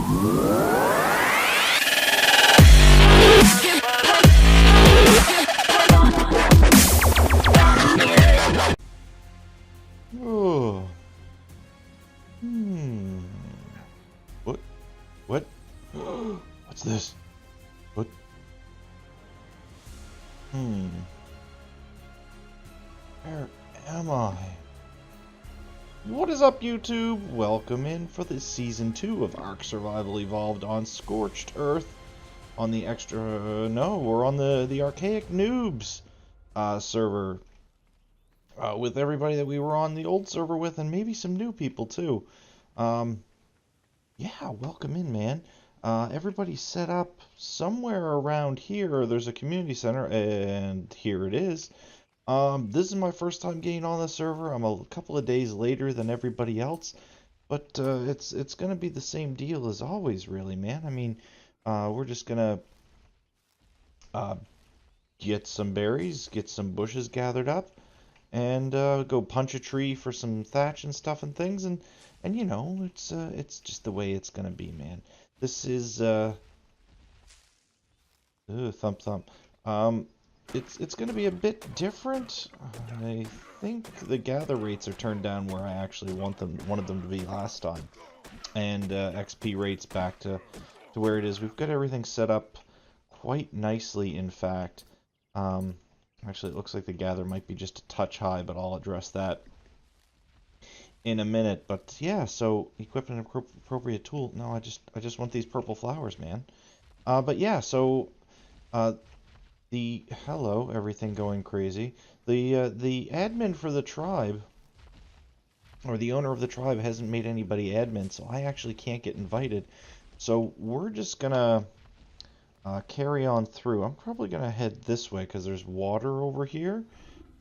Oh. What? What's this? What? Where am I? What is up, YouTube? Welcome in for the Season 2 of ARK Survival Evolved on Scorched Earth. On the we're on the Archaic Noobs server. With everybody that we were on the old server with, and maybe some new people too. Yeah, welcome in, man. Everybody's set up somewhere around here. There's a community center, and here it is. This is my first time getting on the server. I'm a couple of days later than everybody else, but it's gonna be the same deal as always, really, man. I mean, we're just gonna get some berries, get some bushes gathered up, and go punch a tree for some thatch and stuff and things, and you know, it's just the way it's gonna be, man. This is thump thump. It's gonna be a bit different. I think the gather rates are turned down where I actually wanted them to be last time, and XP rates back to where it is. We've got everything set up quite nicely, in fact. Actually, it looks like the gather might be just a touch high, but I'll address that in a minute. But yeah, so equip an appropriate tool. No, I just want these purple flowers, man. But yeah, so hello, everything going crazy. The admin for the tribe, or the owner of the tribe, hasn't made anybody admin, so I actually can't get invited. So we're just gonna carry on through. I'm probably gonna head this way because there's water over here,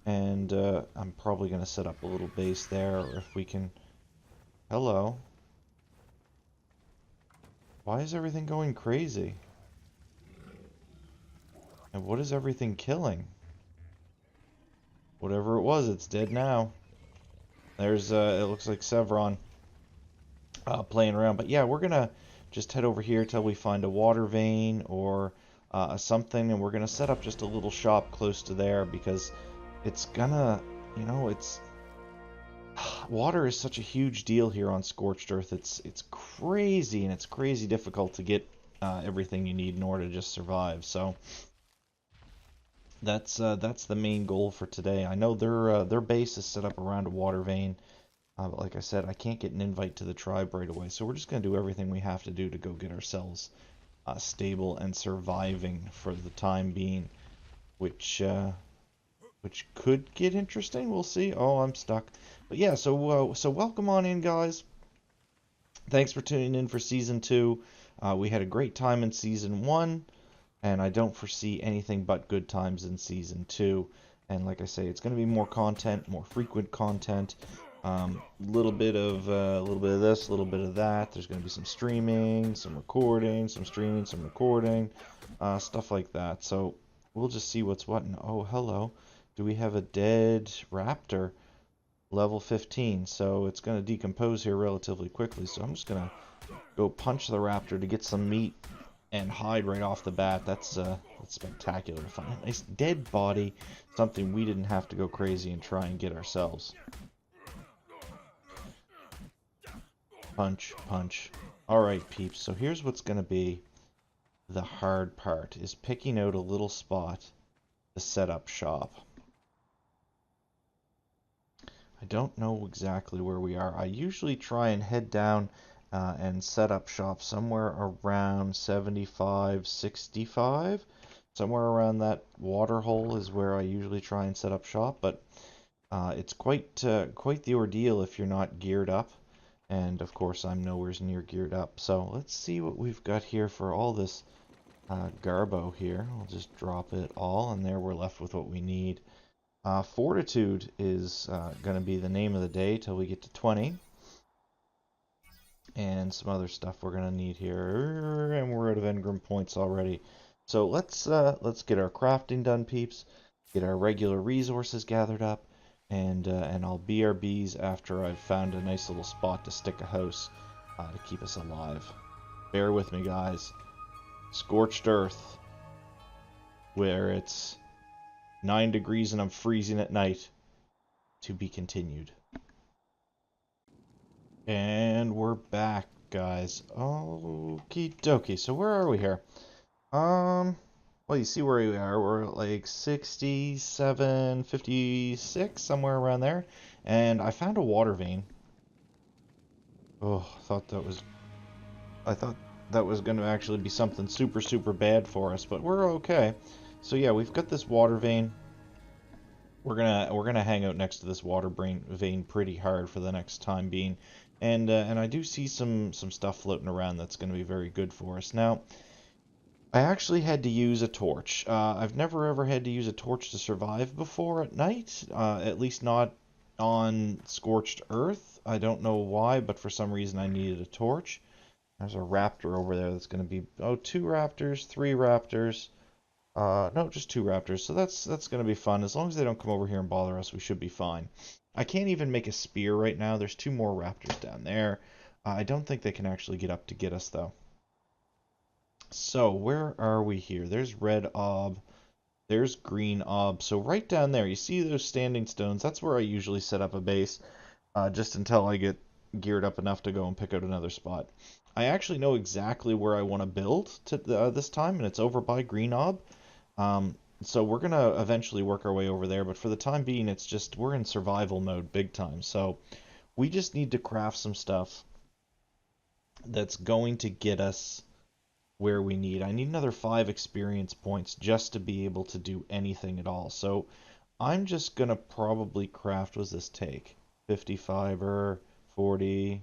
and I'm probably gonna set up a little base there, or if we can. Hello. Why is everything going crazy? And what is everything killing? Whatever it was, it's dead now. There's it looks like Sevron playing around. But yeah, we're gonna just head over here till we find a water vein or something, and we're gonna set up just a little shop close to there because it's gonna, you know, it's water is such a huge deal here on Scorched Earth. It's crazy, and it's crazy difficult to get everything you need in order to just survive. So that's the main goal for today. I know their base is set up around a water vein, but like I said, I can't get an invite to the tribe right away. So we're just gonna do everything we have to do to go get ourselves stable and surviving for the time being, which could get interesting. We'll see. Oh, I'm stuck. But yeah, so welcome on in, guys. Thanks for tuning in for Season 2. We had a great time in Season 1. And I don't foresee anything but good times in Season 2. And like I say, it's going to be more content, more frequent content. Little bit of this, a little bit of that. There's going to be some streaming, some recording, some streaming, some recording, stuff like that. So we'll just see what's what. And oh, hello. Do we have a dead raptor? Level 15. So it's going to decompose here relatively quickly. So I'm just going to go punch the raptor to get some meat and hide right off the bat. That's spectacular to find a nice dead body, something we didn't have to go crazy and try and get ourselves. Punch, punch. Alright, peeps, so here's what's going to be the hard part, is picking out a little spot to set up shop. I don't know exactly where we are. I usually try and head down and set up shop somewhere around 75, 65. Somewhere around that water hole is where I usually try and set up shop, but it's quite the ordeal if you're not geared up. And of course, I'm nowhere near geared up. So let's see what we've got here for all this garbo here. I'll just drop it all, and there we're left with what we need. Fortitude is going to be the name of the day till we get to 20. And some other stuff we're gonna need here, and we're out of engram points already. So let's get our crafting done, peeps. Get our regular resources gathered up, and I'll BRBs after I've found a nice little spot to stick a house to keep us alive. Bear with me, guys. Scorched Earth, where it's 9 degrees and I'm freezing at night. To be continued. And we're back, guys. Okie dokie. So where are we here? Well, you see where we are. We're at like 67, 56, somewhere around there. And I found a water vein. Oh, I thought that was going to actually be something super, super bad for us, but we're okay. So yeah, we've got this water vein. We're gonna hang out next to this water vein pretty hard for the next time being, and I do see some stuff floating around that's gonna be very good for us. Now, I actually had to use a torch. I've never ever had to use a torch to survive before at night, at least not on Scorched Earth. I don't know why, but for some reason I needed a torch. There's a raptor over there that's gonna be, oh, 2 raptors, 3 raptors. No, just 2 raptors, so that's gonna be fun. As long as they don't come over here and bother us, we should be fine. I can't even make a spear right now. There's 2 more raptors down there. I don't think they can actually get up to get us, though. So, where are we here? There's red ob. There's green ob. So right down there, you see those standing stones? That's where I usually set up a base, just until I get geared up enough to go and pick out another spot. I actually know exactly where I want to build this time, and it's over by green ob. So we're gonna eventually work our way over there, but for the time being, it's just we're in survival mode big time. So we just need to craft some stuff that's going to get us where we need. I need another 5 experience points just to be able to do anything at all. So I'm just gonna probably craft, what does this take? 50 fiber, 40,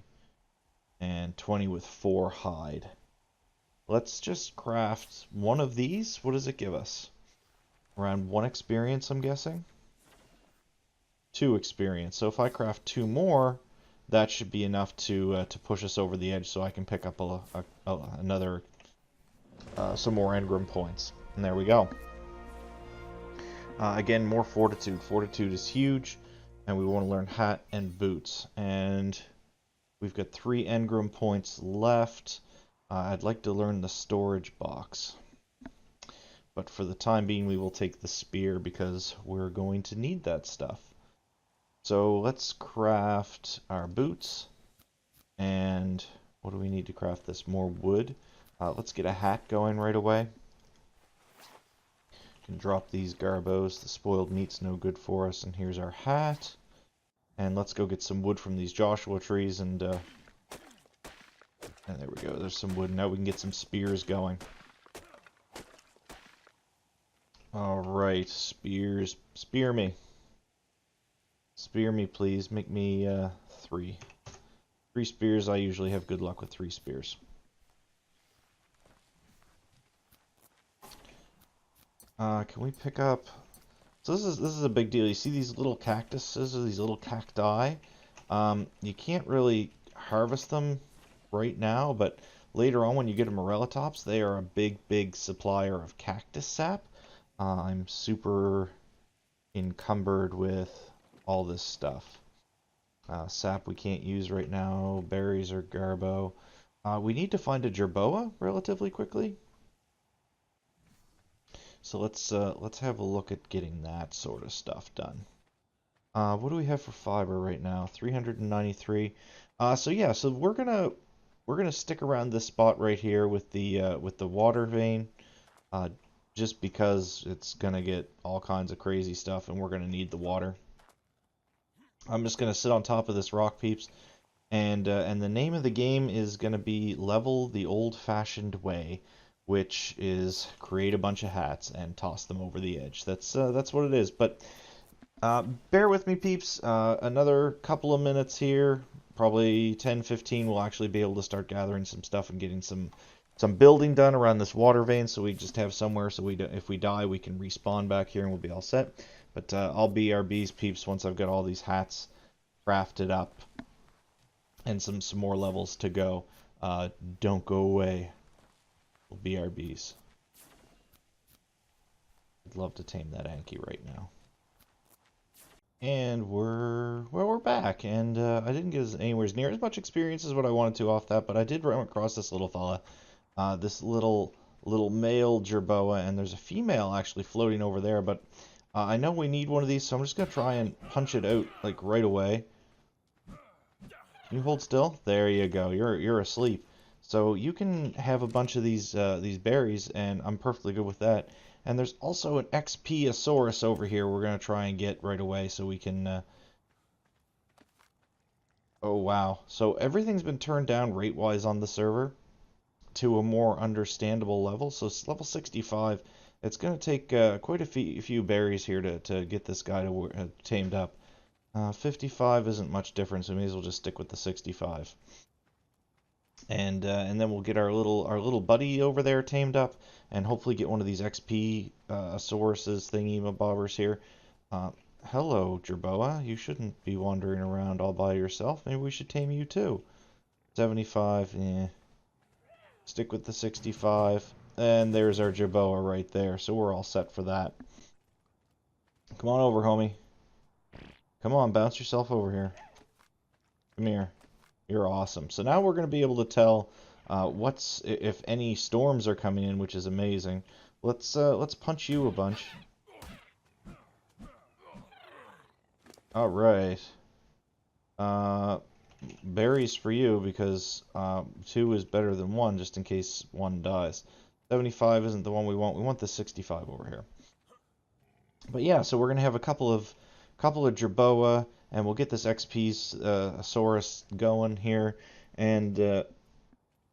and 20 with 4 hide. Let's just craft one of these. What does it give us? Around 1 experience, I'm guessing? 2 experience. So if I craft 2 more, that should be enough to push us over the edge so I can pick up another, some more engram points. And there we go. Again, more fortitude. Fortitude is huge, and we want to learn hat and boots. And we've got 3 engram points left. I'd like to learn the storage box. But for the time being, we will take the spear because we're going to need that stuff. So let's craft our boots. And what do we need to craft this? More wood. Let's get a hat going right away. Can drop these garbos. The spoiled meat's no good for us. And here's our hat. And let's go get some wood from these Joshua trees. And there we go. There's some wood. Now we can get some spears going. Alright, spears. Spear me. Spear me, please. Make me 3. 3 spears. I usually have good luck with 3 spears. Can we pick up... So this is a big deal. You see these little cactuses or these little cacti? You can't really harvest them right now, but later on when you get a Morellatops, they are a big, big supplier of cactus sap. I'm super encumbered with all this stuff. Sap we can't use right now. Berries are garbo. We need to find a jerboa relatively quickly. So let's have a look at getting that sort of stuff done. What do we have for fiber right now? 393. So yeah, so we're gonna stick around this spot right here with the water vein. Just because it's gonna get all kinds of crazy stuff and we're gonna need the water. I'm just gonna sit on top of this rock, peeps, and the name of the game is gonna be Level the Old-Fashioned Way, which is create a bunch of hats and toss them over the edge. That's what it is. But bear with me, peeps. Another couple of minutes here, probably 10-15, we'll actually be able to start gathering some stuff and getting some building done around this water vein, so we just have somewhere so if we die we can respawn back here and we'll be all set. But I'll BRBs, peeps, once I've got all these hats crafted up and some more levels to go. Don't go away. We'll BRBs. I'd love to tame that Anki right now. And we're back, and I didn't get anywhere near as much experience as what I wanted to off that, but I did run across this little fella, this little male jerboa, and there's a female actually floating over there, but I know we need one of these, so I'm just gonna try and punch it out like right away. Can you hold still? There you go. You're asleep. So you can have a bunch of these berries, and I'm perfectly good with that. And there's also an XP-osaurus over here we're gonna try and get right away, so we can. Oh wow. So everything's been turned down rate-wise on the server to a more understandable level. So level 65. It's gonna take quite a few berries here to get this guy to tamed up. 55 isn't much difference, so we may as well just stick with the 65. And then we'll get our little buddy over there tamed up, and hopefully get one of these XP Sauruses thingy bobbers here. Hello, Jerboa. You shouldn't be wandering around all by yourself. Maybe we should tame you too. 75, eh. Stick with the 65. And there's our Jerboa right there, so we're all set for that. Come on over, homie. Come on, bounce yourself over here. Come here. You're awesome. So now we're going to be able to tell if any storms are coming in, which is amazing. Let's punch you a bunch. All right. Berries for you, because 2 is better than 1, just in case 1 dies. 75 isn't the one we want. We want the 65 over here. But yeah, so we're gonna have a couple of Jerboa, and we'll get this XP Saurus going here, and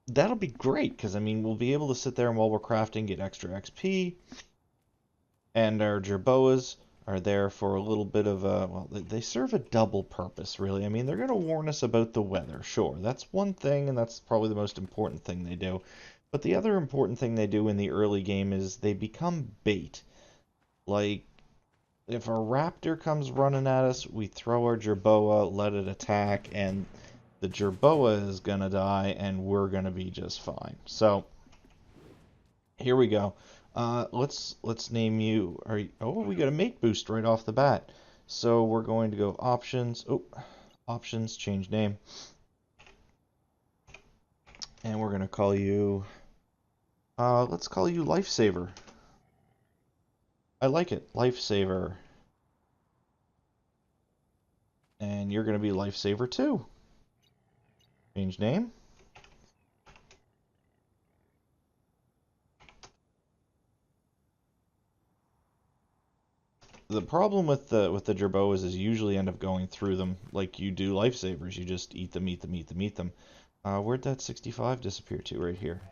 that'll be great, because I mean we'll be able to sit there and while we're crafting get extra XP, and our Jerboas are there for a little bit of a, well, they serve a double purpose, really. I mean, they're going to warn us about the weather, sure. That's one thing, and that's probably the most important thing they do. But the other important thing they do in the early game is they become bait. Like, if a raptor comes running at us, we throw our Jerboa, let it attack, and the Jerboa is going to die, and we're going to be just fine. So, here we go. Let's name you. Oh, we got a mate boost right off the bat. So we're going to go options. Oh, options, change name. And we're going to call you, let's call you Lifesaver. I like it, Lifesaver. And you're going to be Lifesaver too. Change name. The problem with the Jerboas is you usually end up going through them like you do Lifesavers. You just eat them, eat them, eat them, eat them. Where'd that 65 disappear to? Right here.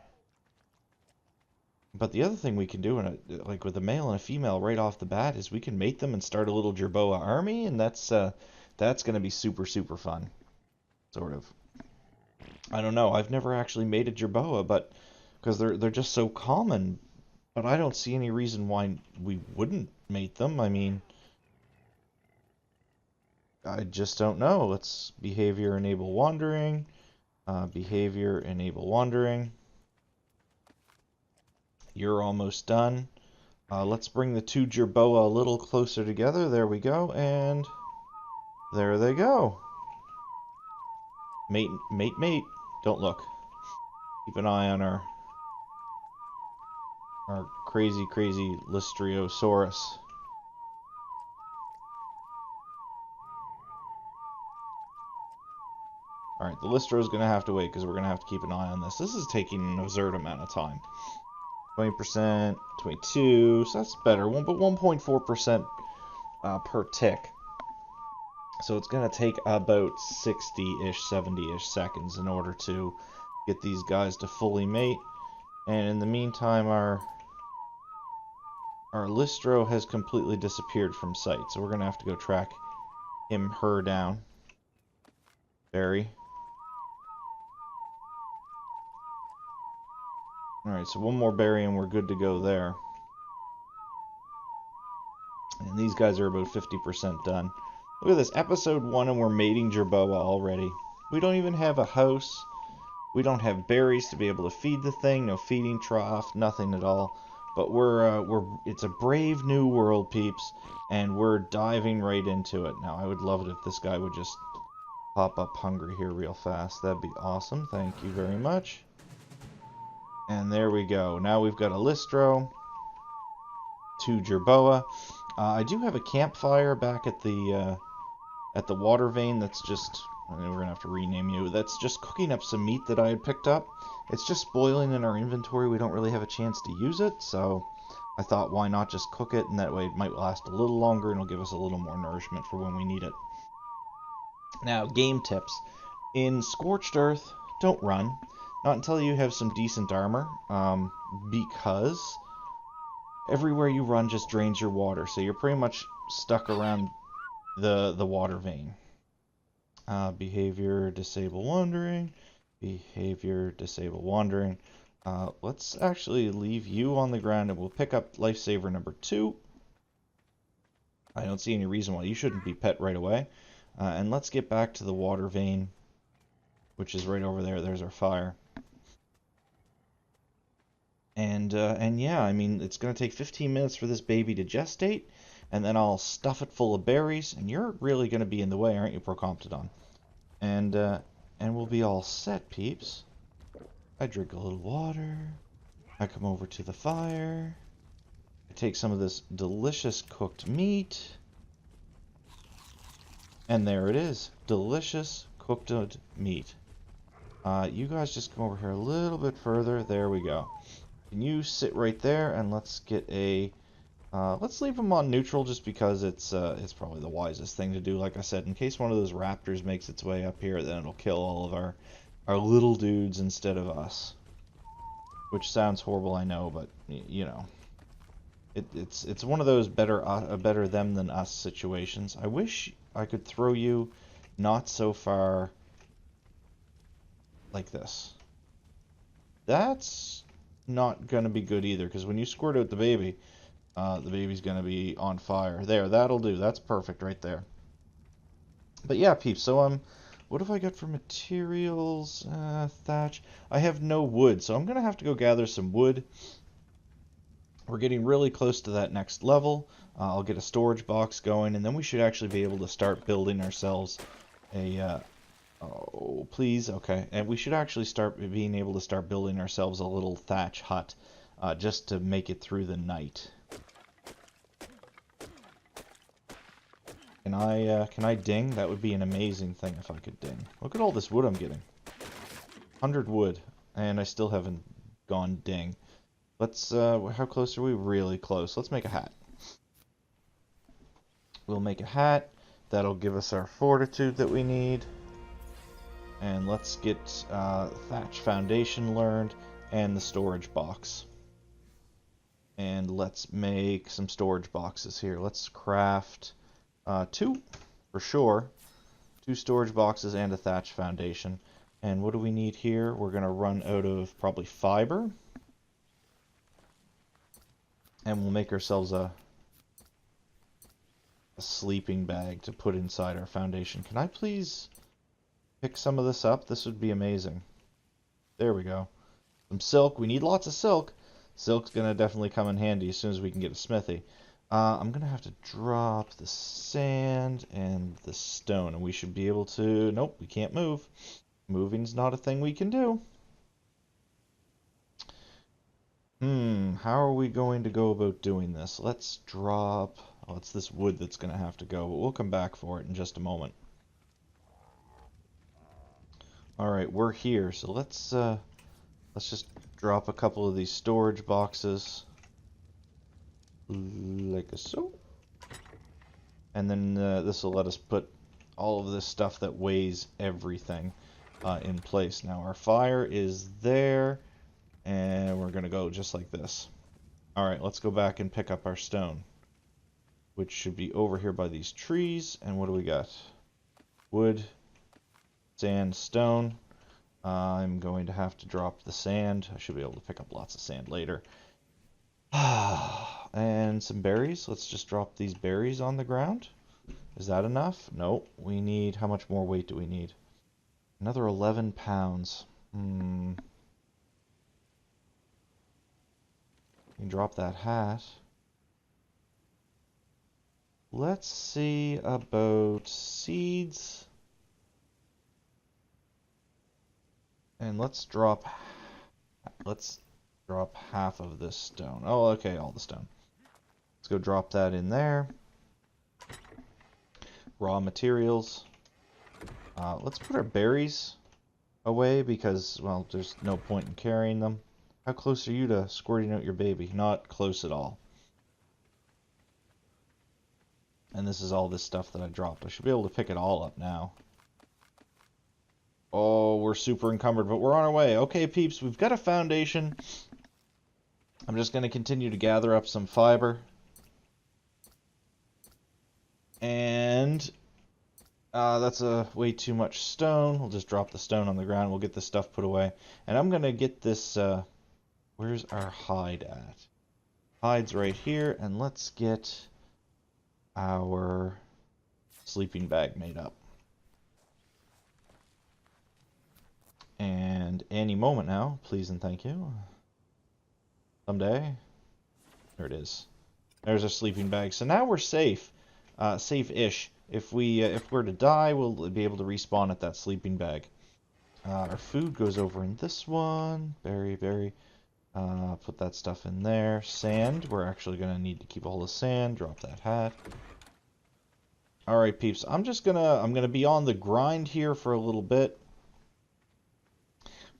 But the other thing we can do, like with a male and a female right off the bat, is we can mate them and start a little Jerboa army, and that's going to be super, super fun. Sort of. I don't know. I've never actually made a Jerboa, but because they're just so common. But I don't see any reason why we wouldn't mate them. I mean, I just don't know. Let's behavior enable wandering. Behavior enable wandering. You're almost done. Let's bring the 2 Jerboa a little closer together. There we go. And there they go. Mate, mate, mate. Don't look. Keep an eye on our crazy Listriosaurus. Alright, the Listro's going to have to wait because we're going to have to keep an eye on this. This is taking an absurd amount of time. 20%, 22, so that's better. But 1.4% per tick. So it's going to take about 60-ish, 70-ish seconds in order to get these guys to fully mate. And in the meantime, our Listro has completely disappeared from sight, so we're going to have to go track her down. Berry. Alright, so one more berry and we're good to go there. And these guys are about 50% done. Look at this, episode 1 and we're mating Jerboa already. We don't even have a house. We don't have berries to be able to feed the thing, no feeding trough, nothing at all. But it's a brave new world, peeps, and we're diving right into it. Now, I would love it if this guy would just pop up hungry here real fast. That'd be awesome. Thank you very much. And there we go. Now we've got a Listro, 2 Jerboa. I do have a campfire back at the water vein that's just, we're going to have to rename you, that's just cooking up some meat that I had picked up. It's just spoiling in our inventory. We don't really have a chance to use it, so I thought why not just cook it, and that way it might last a little longer and it'll give us a little more nourishment for when we need it. Now, game tips. In Scorched Earth, don't run. Not until you have some decent armor, because everywhere you run just drains your water, so you're pretty much stuck around the water vein. Behavior, disable wandering. Behavior, disable wandering. Let's actually leave you on the ground and we'll pick up lifesaver number 2. I don't see any reason why you shouldn't be pet right away. And let's get back to the water vein, which is right over there. There's our fire. And yeah, I mean, it's going to take 15 minutes for this baby to gestate, and then I'll stuff it full of berries, and you're really going to be in the way, aren't you, Procomptodon? And we'll be all set, peeps. I drink a little water. I come over to the fire. I take some of this delicious cooked meat. And there it is. Delicious cooked meat. You guys just come over here a little bit further. There we go. Can you sit right there, and let's get a... let's leave them on neutral just because it's probably the wisest thing to do. Like I said, in case one of those raptors makes its way up here, then it'll kill all of our little dudes instead of us. Which sounds horrible, I know, but you know, it's one of those better them than us situations. I wish I could throw you not so far like this. That's not gonna be good either, because when you squirt out the baby's gonna be on fire. There, that'll do. That's perfect right there. But yeah, peeps, so what have I got for materials? Thatch. I have no wood, so I'm gonna have to go gather some wood. We're getting really close to that next level. I'll get a storage box going, and then we should actually be able to start building ourselves a oh, please, okay. And we should actually start being able to start building ourselves a little thatch hut, just to make it through the night. Can I ding? That would be an amazing thing if I could ding. Look at all this wood I'm getting. 100 wood, and I still haven't gone ding. Let's, how close are we? Really close. Let's make a hat. We'll make a hat. That'll give us our fortitude that we need. And let's get thatch foundation learned and the storage box. And let's make some storage boxes here. Let's craft 2 for sure. 2 storage boxes and a thatch foundation. And what do we need here? We're going to run out of probably fiber. And we'll make ourselves a sleeping bag to put inside our foundation. Can I please pick some of this up? This would be amazing. There we go. Some silk. We need lots of silk. Silk's going to definitely come in handy as soon as we can get a smithy. I'm going to have to drop the sand and the stone, and we should be able to... Nope, we can't move. Moving's not a thing we can do. How are we going to go about doing this? Let's drop... Oh, it's this wood that's going to have to go, but we'll come back for it in just a moment. Alright, we're here, so let's just drop a couple of these storage boxes. Like so. And then this will let us put all of this stuff that weighs everything in place. Now our fire is there, and we're going to go just like this. Alright, let's go back and pick up our stone, which should be over here by these trees. And what do we got? Wood, sand, stone. I'm going to have to drop the sand. I should be able to pick up lots of sand later. And some berries. Let's just drop these berries on the ground. Is that enough? Nope. We need... How much more weight do we need? Another 11 pounds. We can drop that hat. Let's see about seeds. And let's drop half of this stone. Oh, okay, all the stone. Let's go drop that in there. Raw materials. Let's put our berries away because, well, there's no point in carrying them. How close are you to squirting out your baby? Not close at all. And this is all this stuff that I dropped. I should be able to pick it all up now. Oh, we're super encumbered, but we're on our way. Okay, peeps, we've got a foundation. I'm just going to continue to gather up some fiber. And that's way too much stone. We'll just drop the stone on the ground. We'll get this stuff put away. And I'm going to get this... where's our hide at? Hide's right here. And let's get our sleeping bag made up. And any moment now, please and thank you. Someday. There it is. There's our sleeping bag. So now we're safe. Safe-ish. If we're to die, we'll be able to respawn at that sleeping bag. Our food goes over in this one. Berry. Put that stuff in there. Sand. We're actually going to need to keep all the sand. Drop that hat. Alright, peeps. I'm gonna be on the grind here for a little bit.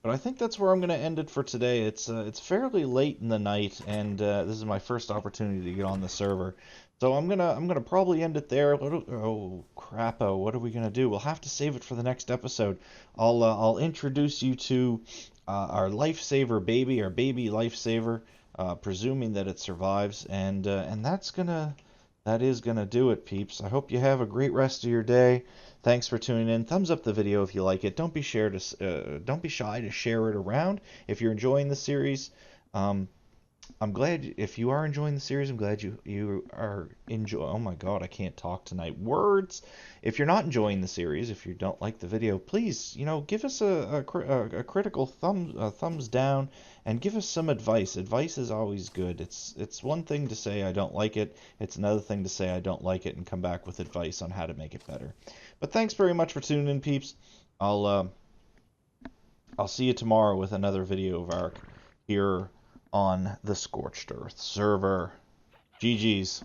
But I think that's where I'm going to end it for today. It's fairly late in the night, and this is my first opportunity to get on the server. So I'm gonna probably end it there. Oh crapo! What are we gonna do? We'll have to save it for the next episode. I'll introduce you to our lifesaver baby, our baby lifesaver, presuming that it survives, and that is gonna do it, peeps. I hope you have a great rest of your day. Thanks for tuning in. Thumbs up the video if you like it. Don't be shy to share it around if you're enjoying the series. I'm glad if you are enjoying the series. I'm glad you are enjoying. Oh my God, I can't talk tonight. Words. If you're not enjoying the series, if you don't like the video, please, give us a critical thumbs down and give us some advice. Advice is always good. It's one thing to say I don't like it. It's another thing to say I don't like it and come back with advice on how to make it better. But thanks very much for tuning in, peeps. I'll see you tomorrow with another video of ARK here on the Scorched Earth server. GG's.